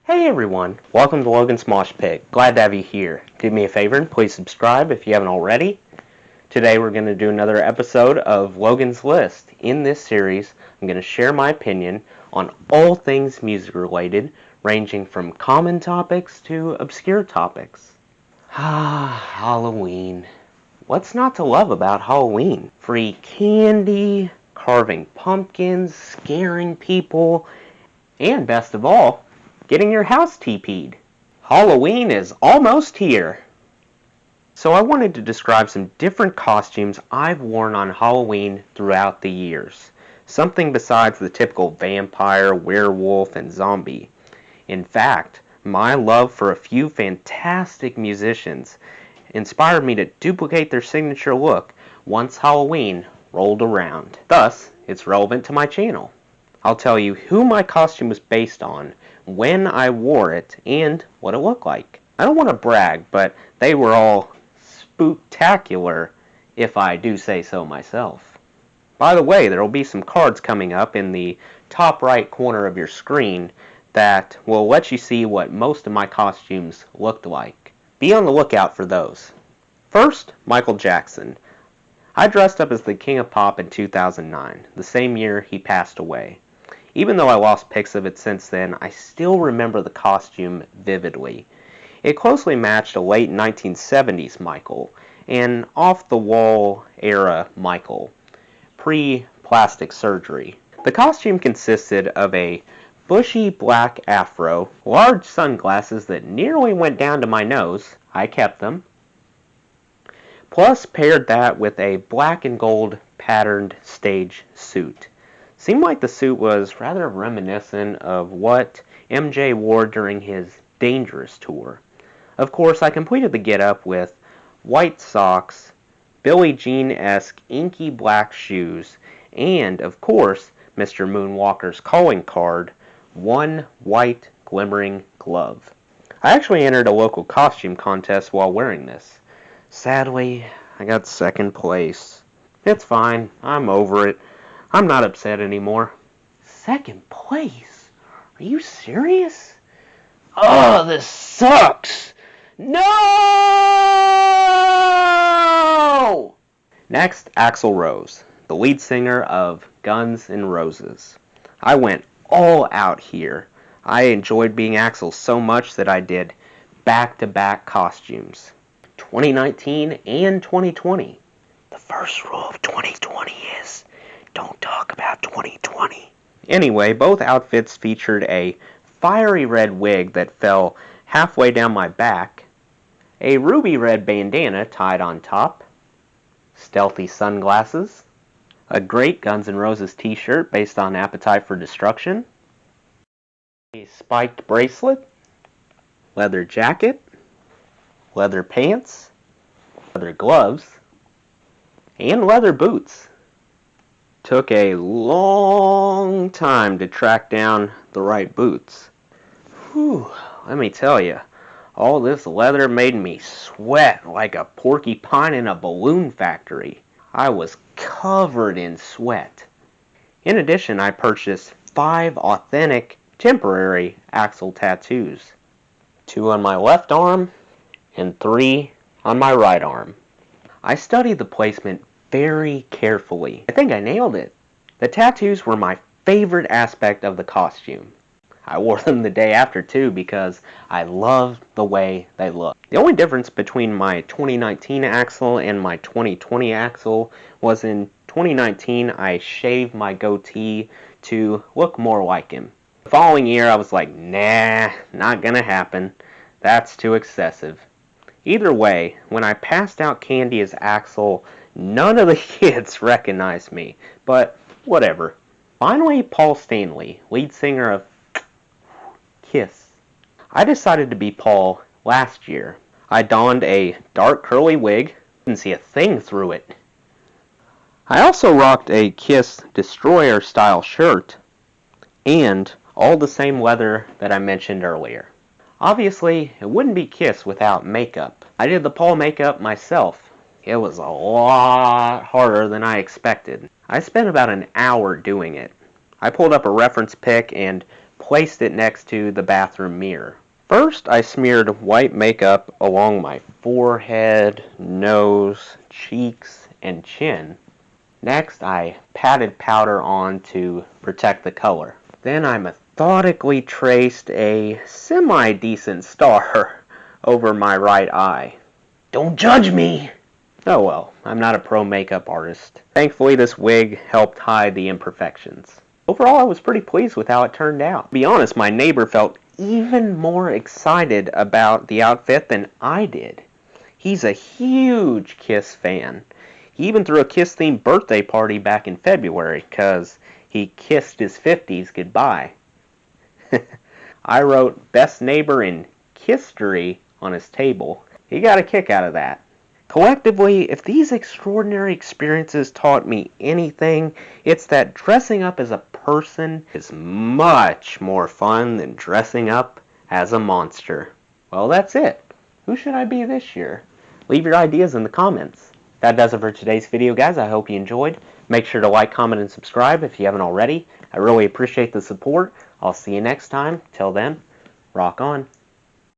Hey everyone, welcome to Logan's Mosh Pit. Glad to have you here. Do me a favor and please subscribe if you haven't already. Today we're going to do another episode of Logan's List. In this series, I'm going to share my opinion on all things music related, ranging from common topics to obscure topics. Halloween. What's not to love about Halloween? Free candy, carving pumpkins, scaring people, and best of all, getting your house TP'd. Halloween is almost here. So I wanted to describe some different costumes I've worn on Halloween throughout the years. Something besides the typical vampire, werewolf, and zombie. In fact, my love for a few fantastic musicians inspired me to duplicate their signature look once Halloween rolled around. Thus, it's relevant to my channel. I'll tell you who my costume was based on, when I wore it, and what it looked like. I don't want to brag, but they were all spooktacular, if I do say so myself. By the way, there will be some cards coming up in the top right corner of your screen that will let you see what most of my costumes looked like. Be on the lookout for those. First, Michael Jackson. I dressed up as the King of Pop in 2009, the same year he passed away. Even though I lost pics of it since then, I still remember the costume vividly. It closely matched a late 1970s Michael, an off-the-wall era Michael, pre-plastic surgery. The costume consisted of a bushy black afro, large sunglasses that nearly went down to my nose, I kept them, plus paired that with a black and gold patterned stage suit. Seemed like the suit was rather reminiscent of what MJ wore during his Dangerous tour. Of course, I completed the get-up with white socks, Billie Jean-esque inky black shoes, and, of course, Mr. Moonwalker's calling card, one white glimmering glove. I actually entered a local costume contest while wearing this. Sadly, I got second place. It's fine, I'm over it. I'm not upset anymore. Second place? Are you serious? Oh, this sucks! No! Next, Axel Rose, the lead singer of Guns N' Roses. I went all out here. I enjoyed being Axel so much that I did back-to-back costumes. 2019 and 2020. The first rule of 2020 is don't talk about 2020. Anyway, both outfits featured a fiery red wig that fell halfway down my back, a ruby red bandana tied on top, stealthy sunglasses, a great Guns N' Roses t-shirt based on Appetite for Destruction, a spiked bracelet, leather jacket, leather pants, leather gloves, and leather boots. Took a long time to track down the right boots. Whew, let me tell you, all this leather made me sweat like a porcupine in a balloon factory. I was covered in sweat. In addition, I purchased 5 authentic, temporary Axel tattoos. 2 on my left arm, and 3 on my right arm. I studied the placement very carefully. I think I nailed it. The tattoos were my favorite aspect of the costume. I wore them the day after too because I loved the way they looked. The only difference between my 2019 Axel and my 2020 Axel was in 2019 I shaved my goatee to look more like him. The following year I was like, nah, not gonna happen. That's too excessive. Either way, when I passed out candy as Axel, none of the kids recognized me, but whatever. Finally, Paul Stanley, lead singer of Kiss. I decided to be Paul last year. I donned a dark curly wig, couldn't see a thing through it. I also rocked a Kiss Destroyer style shirt, and all the same leather that I mentioned earlier. Obviously, it wouldn't be Kiss without makeup. I did the Paul makeup myself. It was a lot harder than I expected. I spent about an hour doing it. I pulled up a reference pic and placed it next to the bathroom mirror. First, I smeared white makeup along my forehead, nose, cheeks, and chin. Next, I patted powder on to protect the color. Then I methodically traced a semi-decent star over my right eye. Don't judge me! Oh well, I'm not a pro makeup artist. Thankfully, this wig helped hide the imperfections. Overall, I was pretty pleased with how it turned out. To be honest, my neighbor felt even more excited about the outfit than I did. He's a huge Kiss fan. He even threw a Kiss-themed birthday party back in February because he kissed his 50s goodbye. I wrote Best Neighbor in Kisstory on his table. He got a kick out of that. Collectively, if these extraordinary experiences taught me anything, it's that dressing up as a person is much more fun than dressing up as a monster. Well, that's it. Who should I be this year? Leave your ideas in the comments. That does it for today's video, guys. I hope you enjoyed. Make sure to like, comment, and subscribe if you haven't already. I really appreciate the support. I'll see you next time. Till then, rock on.